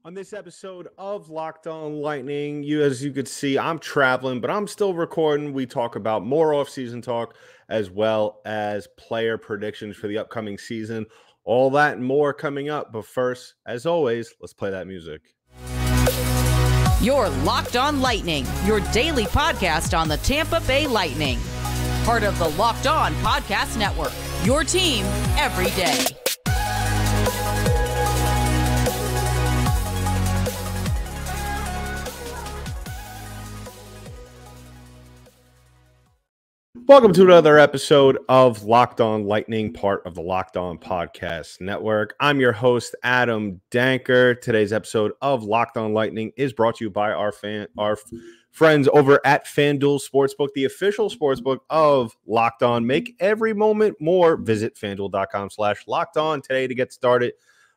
On this episode of Locked On Lightning, as you could see, I'm traveling, but I'm still recording. We talk about more off-season talk as well as player predictions for the upcoming season. All that and more coming up. But first, as always, let's play that music. You're Locked On Lightning, your daily podcast on the Tampa Bay Lightning. Part of the Locked On Podcast Network, your team every day. Welcome to another episode of Locked On Lightning, part of the Locked On Podcast Network. I'm your host, Adam Danker. Today's episode of Locked On Lightning is brought to you by our friends over at FanDuel Sportsbook, the official sportsbook of Locked On. Make every moment more. Visit FanDuel.com/LockedOn today to get started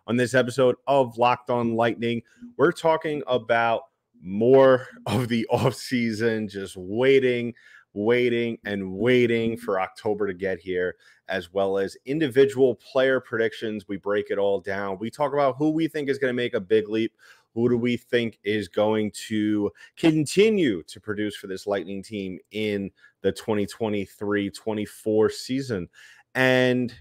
on this episode of Locked On Lightning. We're talking about more of the offseason, just waiting for October to get here, as well as individual player predictions. We break it all down. We talk about who we think is going to make a big leap. Who do we think is going to continue to produce for this Lightning team in the 2023-24 season? And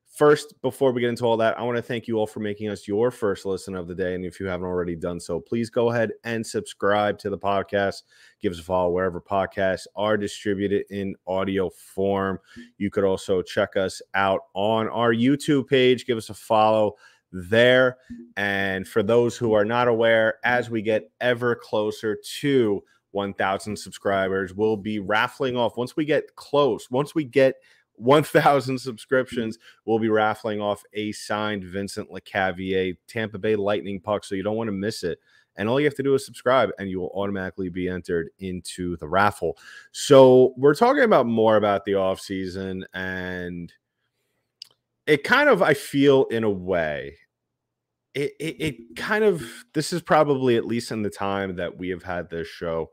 first, before we get into all that, I want to thank you all for making us your first listen of the day. And if you haven't already done so, please go ahead and subscribe to the podcast. Give us a follow wherever podcasts are distributed in audio form. You could also check us out on our YouTube page. Give us a follow there. And for those who are not aware, as we get ever closer to 1,000 subscribers, we'll be raffling off once we get 1,000 subscriptions, we'll be raffling off a signed Vincent Lecavalier Tampa Bay Lightning puck, so you don't want to miss it. And all you have to do is subscribe, and you will automatically be entered into the raffle. So we're talking about more about the offseason, and it kind of, I feel, in a way, it kind of, this is probably, at least in the time that we have had this show,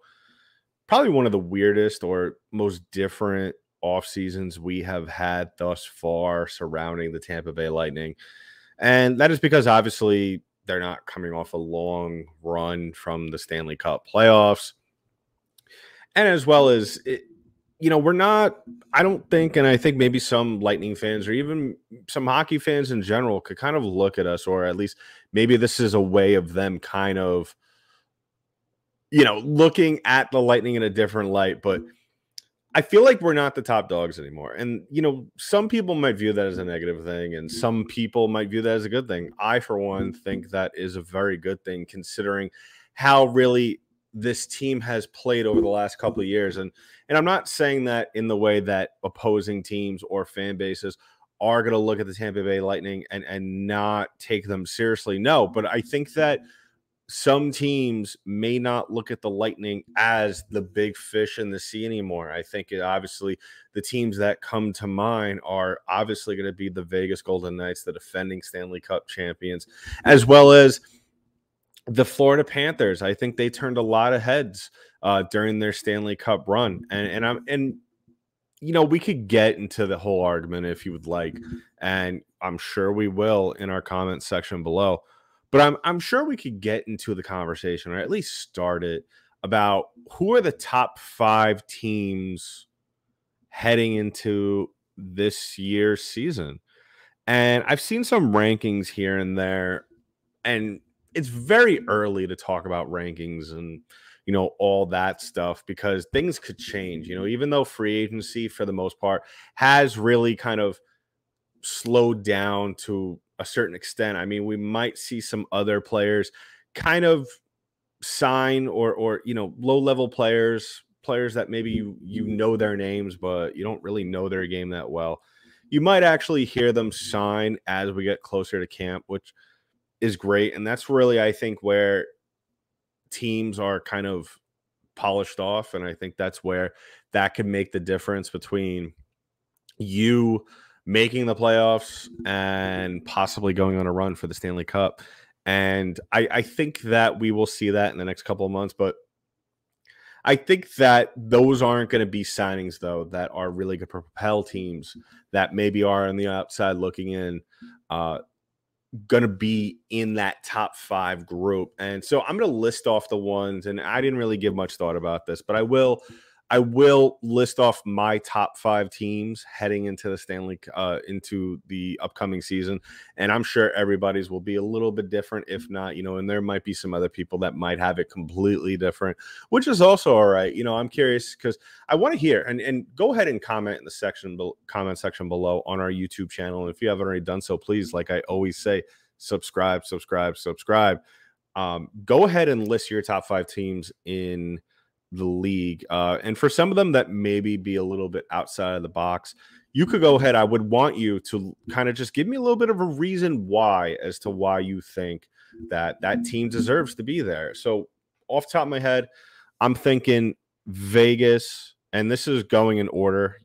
probably one of the weirdest or most different off seasons we have had thus far surrounding the Tampa Bay Lightning. And that is because obviously they're not coming off a long run from the Stanley Cup playoffs. And as well as, we're not, I don't think, and I think maybe some Lightning fans or even some hockey fans in general could kind of look at us, or at least maybe this is a way of them kind of, looking at the Lightning in a different light. But I feel like we're not the top dogs anymore. And, some people might view that as a negative thing, and some people might view that as a good thing. I, for one, think that is a very good thing, considering how really this team has played over the last couple of years. And I'm not saying that in the way that opposing teams or fan bases are going to look at the Tampa Bay Lightning and not take them seriously. No, but I think that some teams may not look at the Lightning as the big fish in the sea anymore. I think obviously the teams that come to mind are obviously going to be the Vegas Golden Knights, the defending Stanley Cup champions, as well as the Florida Panthers. I think they turned a lot of heads during their Stanley Cup run. And we could get into the whole argument if you would like, and I'm sure we will in our comment section below. But I'm sure we could get into the conversation, or at least start it, about who are the top 5 teams heading into this year's season. And I've seen some rankings here and there, and it's very early to talk about rankings and, all that stuff, because things could change. Even though free agency, for the most part, has really kind of slowed down to a certain extent. I mean, we might see some other players kind of sign, or low-level players that maybe you know their names, but you don't really know their game that well. You might actually hear them sign as we get closer to camp, which is great. And that's really, I think, where teams are kind of polished off. And I think that's where that could make the difference between you making the playoffs and possibly going on a run for the Stanley Cup. And I think that we will see that in the next couple of months. But I think that those aren't going to be signings, though, that are really going to propel teams that maybe are on the outside looking in going to be in that top 5 group. And so I'm going to list off the ones, and I didn't really give much thought about this, but I will list off my top 5 teams heading into the into the upcoming season. And I'm sure everybody's will be a little bit different, if not, and there might be some other people that might have it completely different, which is also all right. I'm curious because I want to hear, and go ahead and comment in the comment section below on our YouTube channel. And if you haven't already done so, please, like I always say, subscribe. Go ahead and list your top 5 teams in the league, and for some of them that maybe be a little bit outside of the box, you could go ahead. I would want you to kind of just give me a little bit of a reason why, as to why you think that team deserves to be there. So off the top of my head, I'm thinking Vegas, and this is going in order: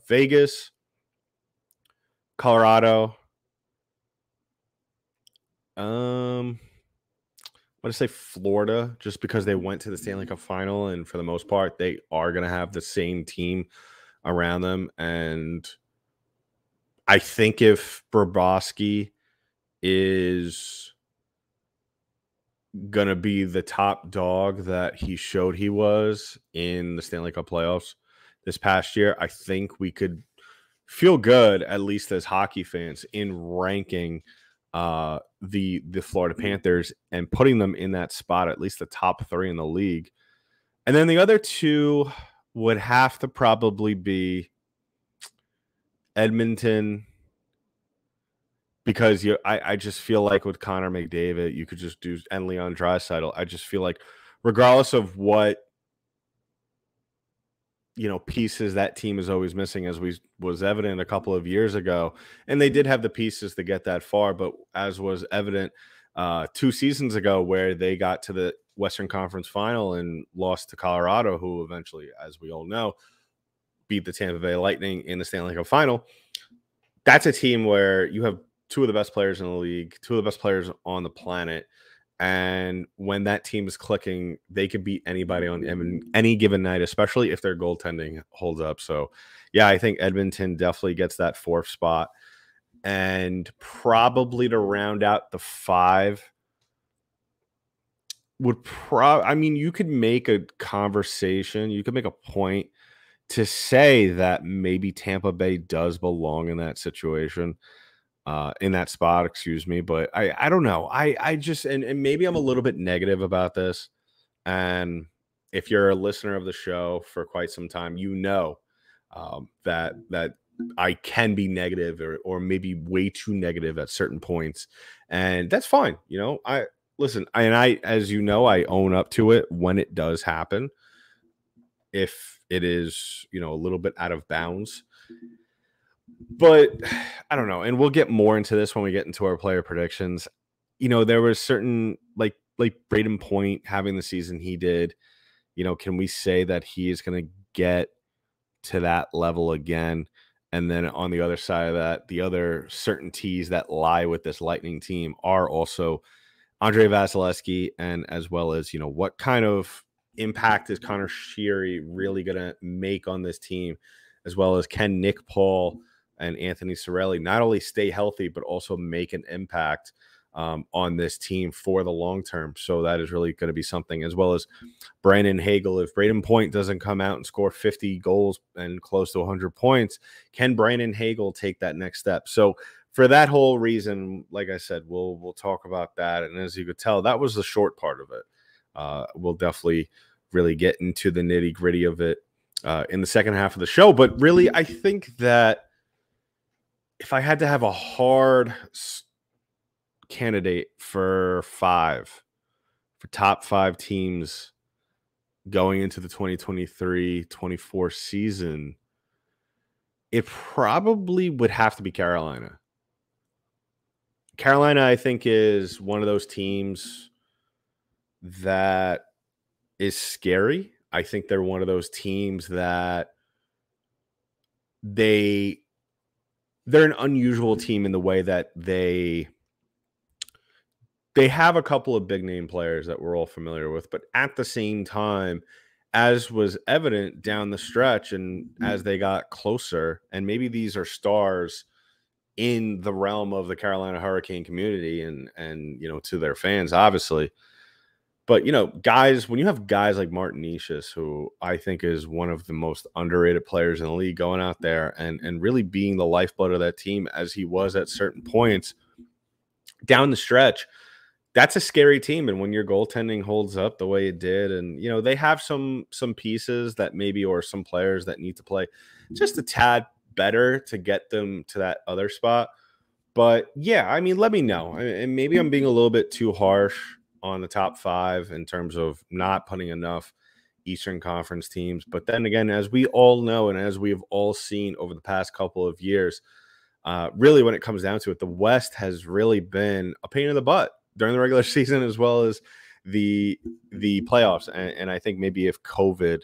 Vegas, Colorado, I'm going to say Florida, just because they went to the Stanley Cup final, and for the most part, they are going to have the same team around them. And I think if Bobrovsky is going to be the top dog that he showed he was in the Stanley Cup playoffs this past year, I think we could feel good, at least as hockey fans, in ranking the Florida Panthers and putting them in that spot, at least the top 3 in the league. And then the other 2 would have to probably be Edmonton, because I just feel like with Connor McDavid, you could just do, and Leon Draisaitl, I just feel like regardless of what pieces that team is always missing, as was evident a couple of years ago. And they did have the pieces to get that far, but as was evident 2 seasons ago, where they got to the Western Conference final and lost to Colorado, who eventually, as we all know, beat the Tampa Bay Lightning in the Stanley Cup final. That's a team where you have 2 of the best players in the league, 2 of the best players on the planet. And when that team is clicking, they could beat anybody on any given night, especially if their goaltending holds up. So, yeah, I think Edmonton definitely gets that 4th spot. And probably to round out the 5 would you could make a conversation, you could make a point to say that maybe Tampa Bay does belong in that situation. In that spot, excuse me. But I don't know. I just, and maybe I'm a little bit negative about this. And if you're a listener of the show for quite some time, that I can be negative or maybe way too negative at certain points. And that's fine. I listen, as you know, I own up to it when it does happen, if it is, a little bit out of bounds. But I don't know, and we'll get more into this when we get into our player predictions. There was certain, like Braden Point having the season he did, can we say that he is going to get to that level again? And then on the other side of that, the other certainties that lie with this Lightning team are also Andrei Vasilevsky, and as well as, what kind of impact is Connor Sheary really going to make on this team, as well as can Nick Paul and Anthony Cirelli not only stay healthy, but also make an impact on this team for the long term. So that is really going to be something, as well as Brandon Hagel. If Braden Point doesn't come out and score 50 goals and close to 100 points, can Brandon Hagel take that next step? So for that whole reason, like I said, we'll talk about that. And as you could tell, that was the short part of it. We'll definitely really get into the nitty gritty of it in the second half of the show. But really, I think that if I had to have a hard candidate for top 5 teams going into the 2023-24 season, it probably would have to be Carolina. Carolina, I think, is one of those teams that is scary. I think they're one of those teams that they're an unusual team in the way that they have a couple of big name players that we're all familiar with, but at the same time, as was evident down the stretch and as they got closer, and maybe these are stars in the realm of the Carolina Hurricane community and you know, to their fans, obviously. But, you know, guys, when you have guys like Martin Nicias, who I think is one of the most underrated players in the league, going out there and really being the lifeblood of that team as he was at certain points down the stretch, that's a scary team. And when your goaltending holds up the way it did, and, you know, they have some pieces that maybe, or some players that need to play just a tad better to get them to that other spot. But yeah, I mean, let me know. And maybe I'm being a little bit too harsh on the top 5 in terms of not putting enough Eastern Conference teams. But then again, as we all know, and as we've all seen over the past couple of years, really when it comes down to it, the West has really been a pain in the butt during the regular season as well as the playoffs. And I think maybe if COVID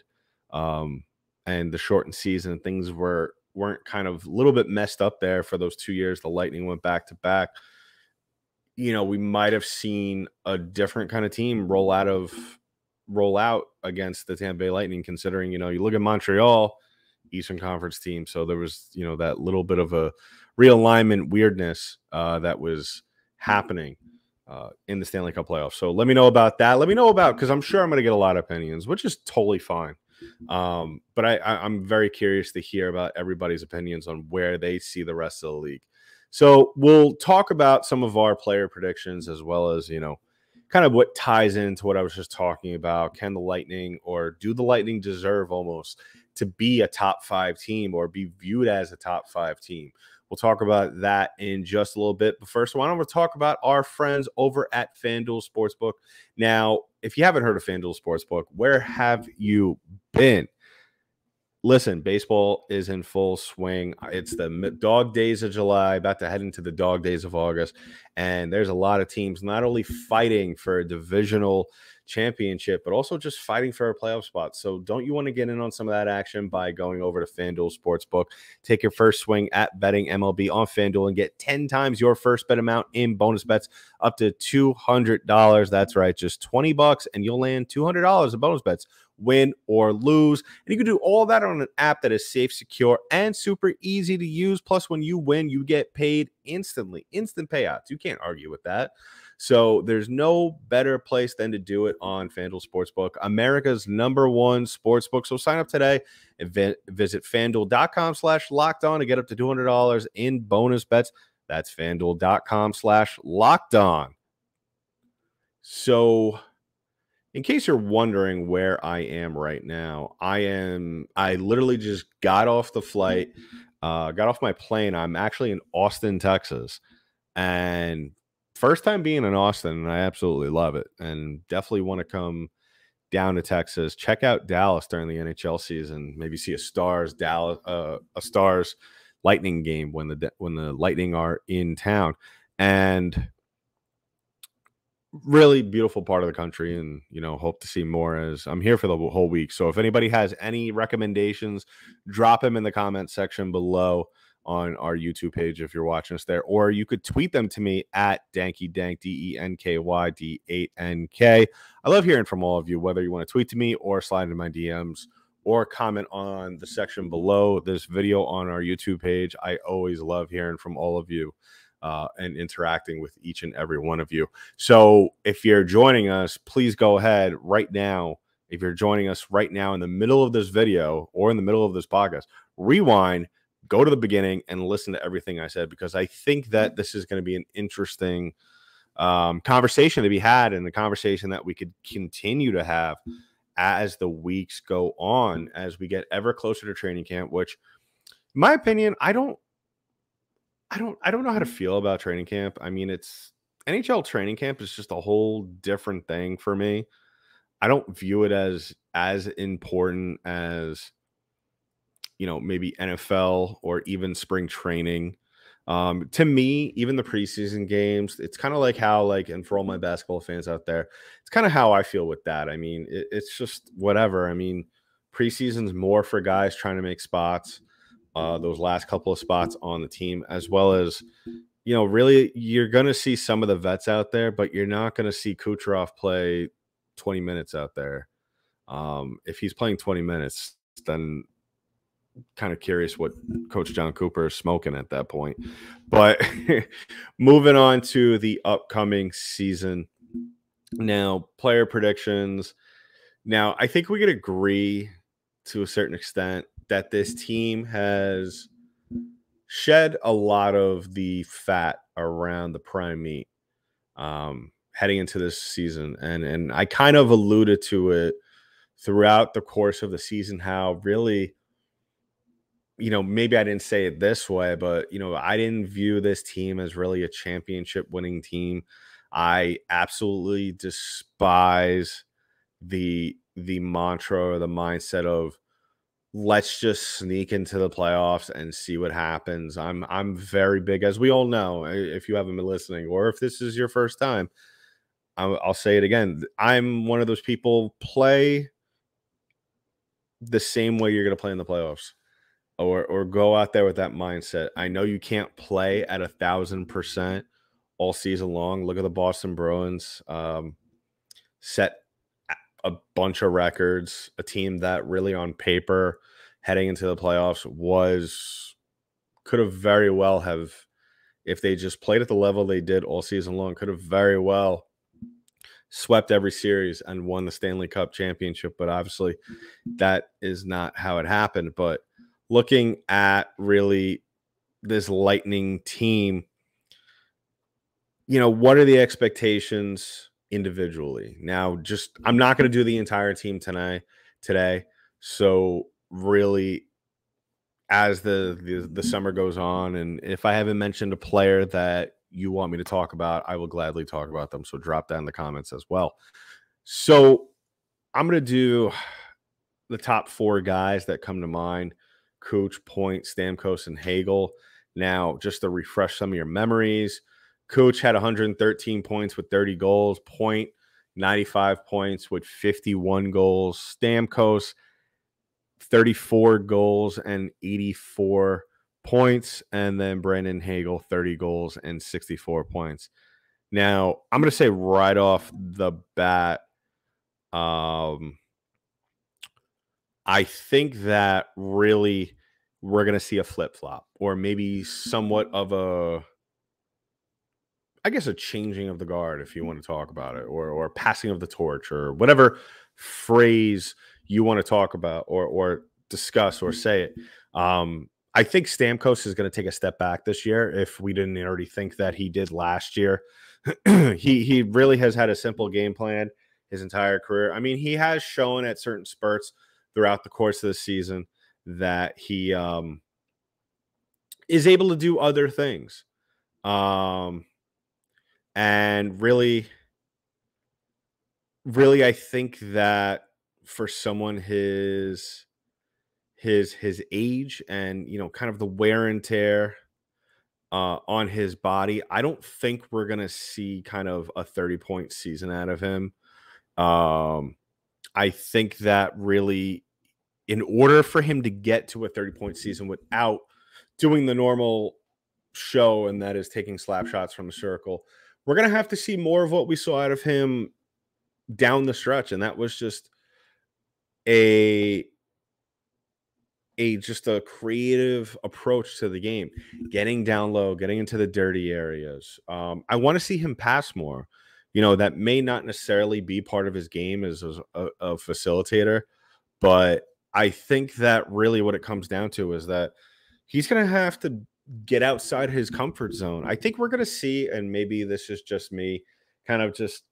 and the shortened season, things weren't kind of a little bit messed up there for those 2 years, the Lightning went back to back, you know, we might have seen a different kind of team roll out against the Tampa Bay Lightning, considering, you know, you look at Montreal, Eastern Conference team. So there was, you know, that little bit of a realignment weirdness that was happening in the Stanley Cup playoffs. So let me know about that. Let me know about, because I'm sure I'm going to get a lot of opinions, which is totally fine. But I'm very curious to hear about everybody's opinions on where they see the rest of the league. So we'll talk about some of our player predictions, as well as, you know, kind of what ties into what I was just talking about. Can the Lightning, or do the Lightning deserve almost to be a top 5 team, or be viewed as a top 5 team? We'll talk about that in just a little bit. But first, why don't we talk about our friends over at FanDuel Sportsbook? Now, if you haven't heard of FanDuel Sportsbook, where have you been? Listen, baseball is in full swing. It's the dog days of July, about to head into the dog days of August. And there's a lot of teams not only fighting for a divisional championship, but also just fighting for a playoff spot. So don't you want to get in on some of that action by going over to FanDuel Sportsbook? Take your first swing at betting MLB on FanDuel and get 10 times your first bet amount in bonus bets up to $200. That's right, just $20, and you'll land $200 in bonus bets, win or lose. And you can do all that on an app that is safe, secure, and super easy to use. Plus, when you win, you get paid instantly. Instant payouts. You can't argue with that. So there's no better place than to do it on FanDuel Sportsbook, America's #1 sportsbook. So sign up today and visit FanDuel.com/lockedon to get up to $200 in bonus bets. That's FanDuel.com/lockedon. So in case you're wondering where I am right now, I literally just got off the flight, got off my plane. I'm actually in Austin, Texas, and first time being in Austin, and I absolutely love it, and definitely want to come down to Texas, check out Dallas during the NHL season, maybe see a Stars Lightning game when the Lightning are in town. And really beautiful part of the country, and, you know, hope to see more as I'm here for the whole week. So if anybody has any recommendations, drop them in the comment section below on our YouTube page if you're watching us there, or you could tweet them to me at DankyDank, DENKYD8NK. I love hearing from all of you, whether you want to tweet to me or slide into my DMs or comment on the section below this video on our YouTube page. I always love hearing from all of you and interacting with each and every one of you. So if you're joining us, please go ahead right now. If you're joining us right now in the middle of this video or in the middle of this podcast, rewind, go to the beginning, and listen to everything I said, because I think that this is going to be an interesting conversation to be had, and the conversation that we could continue to have as the weeks go on, as we get ever closer to training camp, which, in my opinion, I don't know how to feel about training camp. I mean, it's NHL training camp is just a whole different thing for me. I don't view it as important as, you know, maybe NFL or even spring training. To me, even the preseason games, it's kind of like how, like, and for all my basketball fans out there, it's kind of how I feel with that. I mean, it's just whatever. I mean, preseason's more for guys trying to make spots, those last couple of spots on the team, as well as, you know, really you're going to see some of the vets out there, but you're not going to see Kucherov play 20 minutes out there. If he's playing 20 minutes, then kind of curious what Coach John Cooper is smoking at that point. But moving on to the upcoming season. Now, player predictions. Now, I think we could agree to a certain extent that this team has shed a lot of the fat around the prime meat heading into this season. And I kind of alluded to it throughout the course of the season, how really, maybe I didn't say it this way, but, I didn't view this team as really a championship winning team. I absolutely despise the mantra or the mindset of let's just sneak into the playoffs and see what happens. I'm very big, as we all know, if you haven't been listening, or if this is your first time, I'll say it again. I'm one of those people, play the same way you're going to play in the playoffs, or go out there with that mindset. I know you can't play at 1,000% all season long. Look at the Boston Bruins, set a bunch of records, a team that really on paper heading into the playoffs could have very well have, if they just played at the level they did all season long, could have very well swept every series and won the Stanley Cup championship. But obviously that is not how it happened. But looking at really this Lightning team, what are the expectations individually? Now, I'm not going to do the entire team today. So really, as the summer goes on, and if I haven't mentioned a player that you want me to talk about, I will gladly talk about them. So drop that in the comments as well. So I'm going to do the top 4 guys that come to mind: Cooch, Point, Stamkos, and Hagel. Now, just to refresh some of your memories, Cooch had 113 points with 30 goals. Point, 95 points with 51 goals. Stamkos, 34 goals and 84 points. And then Brandon Hagel, 30 goals and 64 points. Now, I'm going to say right off the bat, I think that really we're going to see a flip-flop, or maybe somewhat of a changing of the guard, if you want to talk about it, or passing of the torch, or whatever phrase you want to talk about or discuss or say it. I think Stamkos is going to take a step back this year, if we didn't already think that he did last year. He really has had a simple game plan his entire career. I mean, he has shown at certain spurts throughout the course of the season that he is able to do other things. And really, I think that for someone his age and, kind of the wear and tear on his body, I don't think we're going to see kind of a 30-point season out of him. I think that really, in order for him to get to a 30-point season without doing the normal show, and that is taking slap shots from the circle, we're going to have to see more of what we saw out of him down the stretch. And that was just a creative approach to the game, getting down low, getting into the dirty areas. I want to see him pass more. That may not necessarily be part of his game as a facilitator, but I think that really what it comes down to is that he's going to have to get outside his comfort zone. I think we're going to see, and maybe this is just me kind of just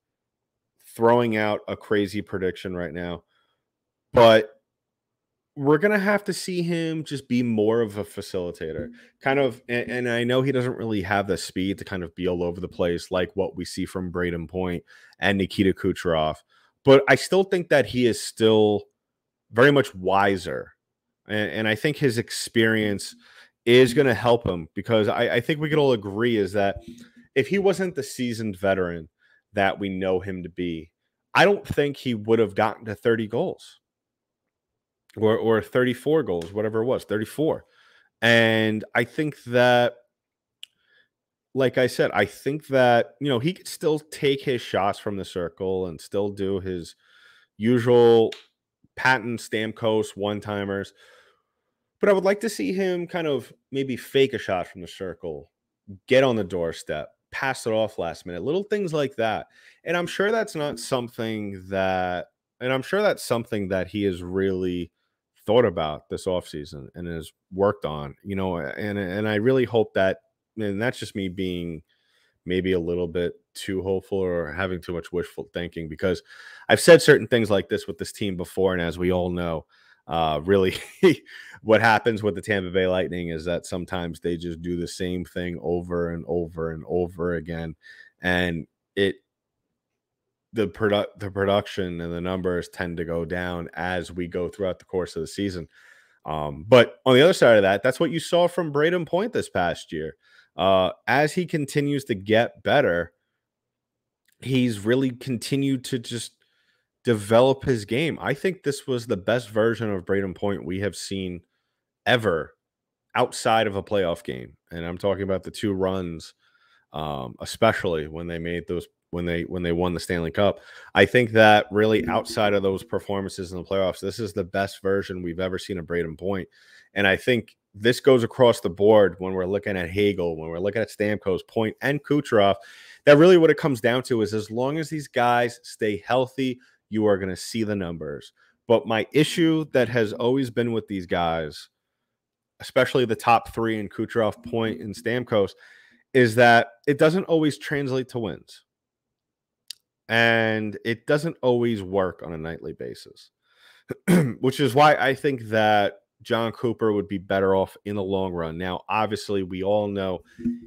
throwing out a crazy prediction right now, but we're going to have to see him just be more of a facilitator, kind of. And I know he doesn't really have the speed to kind of be all over the place like what we see from Braden Point and Nikita Kucherov, but I still think that he is still very much wiser. And I think his experience is going to help him, because I think we could all agree is that if he wasn't the seasoned veteran that we know him to be, I don't think he would have gotten to 30 goals or 34 goals, whatever it was, 34. And I think that, like I said, I think that, he could still take his shots from the circle and still do his usual patent Stamkos one-timers. But I would like to see him kind of maybe fake a shot from the circle, get on the doorstep, pass it off last minute, little things like that. And I'm sure that's not something that, and I'm sure that's something that he has really thought about this offseason and has worked on, and I really hope that, and that's just me being maybe a little bit too hopeful or having too much wishful thinking, because I've said certain things like this with this team before. And as we all know, really what happens with the Tampa Bay Lightning is that sometimes they just do the same thing over and over and over again. And the production and the numbers tend to go down as we go throughout the course of the season. But on the other side of that, that's what you saw from Braden Point this past year. As he continues to get better, he's really continued to just develop his game. I think this was the best version of Braden Point we have seen ever outside of a playoff game. And I'm talking about the 2 runs, especially when they made those, when they won the Stanley Cup. I think that really outside of those performances in the playoffs, this is the best version we've ever seen of Braden Point. And I think this goes across the board when we're looking at Hagel, when we're looking at Stamkos, Point, and Kucherov. That really what it comes down to is, as long as these guys stay healthy, you are going to see the numbers. But my issue that has always been with these guys, especially the top 3 in Kucherov, Point, and Stamkos, is that it doesn't always translate to wins. And it doesn't always work on a nightly basis, which is why I think that John Cooper would be better off in the long run. Now, obviously, we all know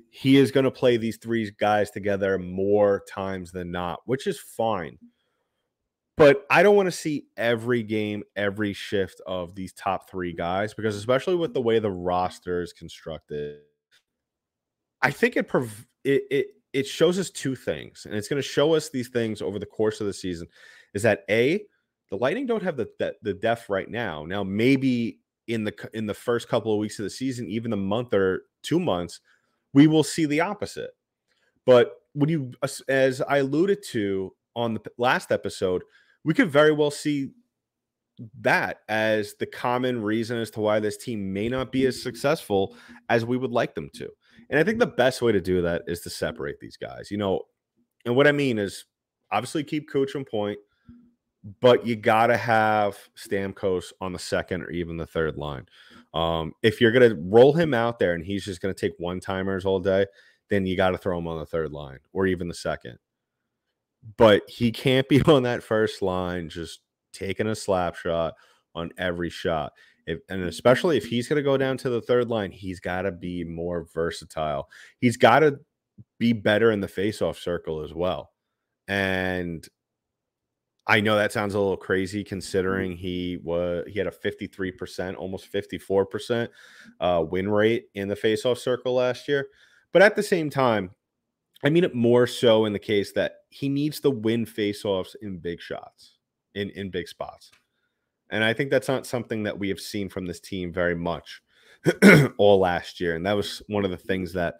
he is going to play these 3 guys together more times than not, which is fine. But I don't want to see every game, every shift of these top 3 guys, because especially with the way the roster is constructed, I think it shows us 2 things, and it's going to show us these things over the course of the season. Is that the Lightning don't have the depth right now. Now, maybe in the first couple of weeks of the season, even a month or 2 months, we will see the opposite. But as I alluded to on the last episode, we could very well see that as the common reason as to why this team may not be as successful as we would like them to. And I think the best way to do that is to separate these guys, and what I mean is obviously keep Kuch on point, but you got to have Stamkos on the second or even the third line. If you're going to roll him out there and he's just going to take one-timers all day, then you got to throw him on the third line or even the second. But he can't be on that first line just taking a slap shot on every shot. And especially if he's going to go down to the third line, he's got to be more versatile. He's got to be better in the faceoff circle as well. And I know that sounds a little crazy considering he had a 53%, almost 54% win rate in the faceoff circle last year. But at the same time, I mean it more so in the case that he needs to win faceoffs in big shots, in big spots. And I think that's not something that we have seen from this team very much all last year. And that was one of the things that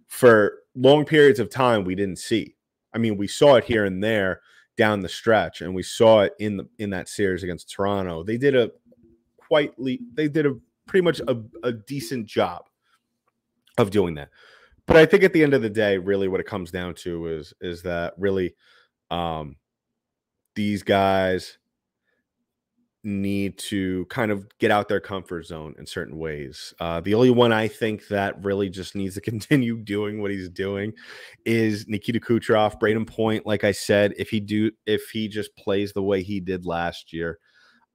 for long periods of time we didn't see. I mean, we saw it here and there down the stretch, and we saw it in that series against Toronto. They did pretty much a decent job of doing that. But I think at the end of the day, really what it comes down to is that really these guys need to kind of get out their comfort zone in certain ways. The only one I think that really just needs to continue doing what he's doing is Nikita Kucherov. Braden Point, like I said, if he just plays the way he did last year,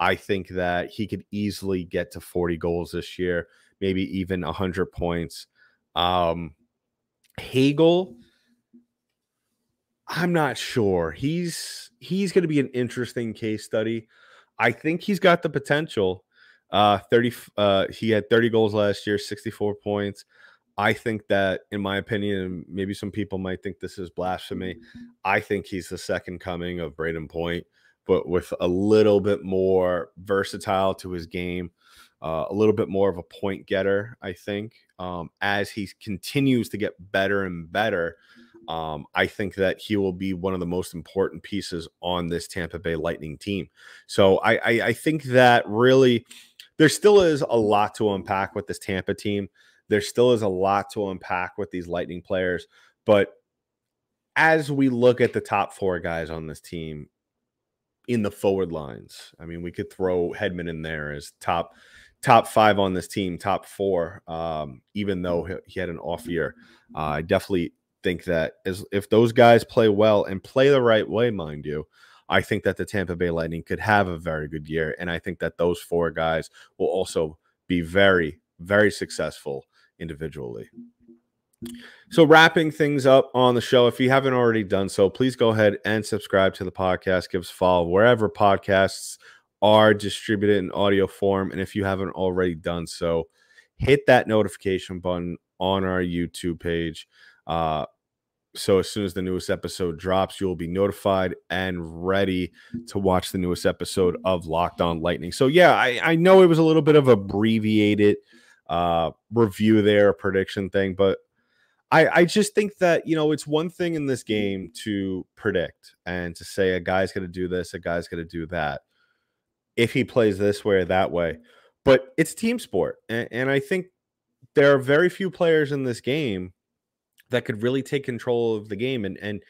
I think that he could easily get to 40 goals this year, maybe even 100 points. Hagel, I'm not sure. He's going to be an interesting case study. I think he's got the potential. He had 30 goals last year, 64 points. I think that, in my opinion, maybe some people might think this is blasphemy, I think he's the second coming of Braden Point, but with a little bit more versatile to his game, a little bit more of a point getter, I think. As he continues to get better and better, I think that he will be one of the most important pieces on this Tampa Bay Lightning team. So I think that really there still is a lot to unpack with this Tampa team. There still is a lot to unpack with these Lightning players. But as we look at the top 4 guys on this team in the forward lines, I mean, we could throw Hedman in there as top 5 on this team, top 4, even though he had an off year. I definitely think that if those guys play well and play the right way, mind you, I think that the Tampa Bay Lightning could have a very good year. And I think that those 4 guys will also be very, very successful individually. So wrapping things up on the show, if you haven't already done so, please go ahead and subscribe to the podcast. Give us a follow wherever podcasts are distributed in audio form. And if you haven't already done so, hit that notification button on our YouTube page. So as soon as the newest episode drops, you'll be notified and ready to watch the newest episode of Locked On Lightning. So yeah, I know it was a little bit of abbreviated review there, prediction thing, but I just think that, it's one thing in this game to predict and to say a guy's going to do this, a guy's going to do that, if he plays this way or that way. But it's team sport. And I think there are very few players in this game that could really take control of the game and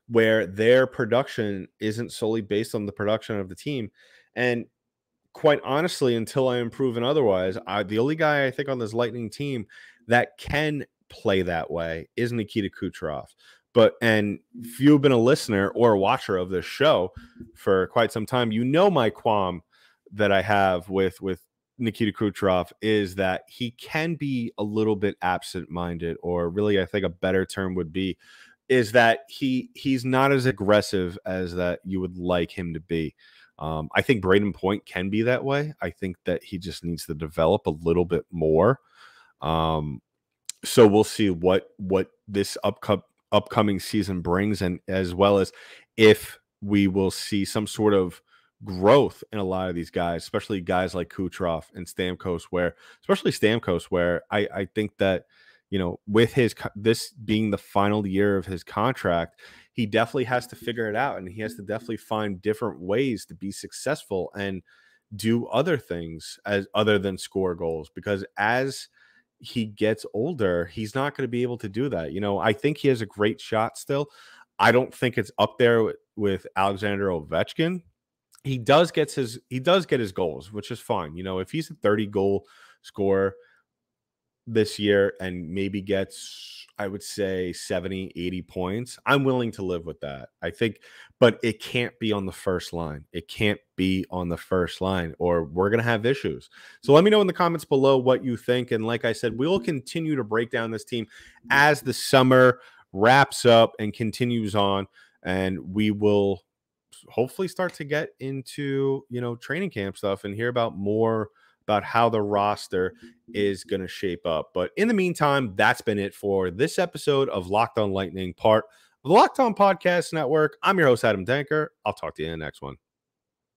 where their production isn't solely based on the production of the team. And quite honestly, until I am proven otherwise, the only guy I think on this Lightning team that can play that way is Nikita Kucherov. And if you've been a listener or a watcher of this show for quite some time, my qualm that I have with Nikita Kucherov is that he can be a little bit absent-minded, or really I think a better term would be is that he's not as aggressive as that you would like him to be. I think Braden Point can be that way. I think that he just needs to develop a little bit more. So we'll see what this upcoming season brings, and as well as if we will see some sort of growth in a lot of these guys, especially guys like Kucherov and Stamkos, where I think that, with this being the final year of his contract, he definitely has to figure it out, and he has to definitely find different ways to be successful and do other things other than score goals, because as he gets older, he's not going to be able to do that. I think he has a great shot still. I don't think it's up there with Alexander Ovechkin. He does get his goals, which is fine. If he's a 30 goal scorer this year and maybe gets, I would say 70, 80 points, I'm willing to live with that. I think, but it can't be on the first line. It can't be on the first line, or we're going to have issues. So let me know in the comments below what you think. And like I said, we will continue to break down this team as the summer wraps up and continues on. And we will hopefully start to get into, training camp stuff and hear about more about how the roster is going to shape up. But in the meantime, that's been it for this episode of Locked On Lightning, part of the Locked On Podcast Network. I'm your host, Adam Danker. I'll talk to you in the next one.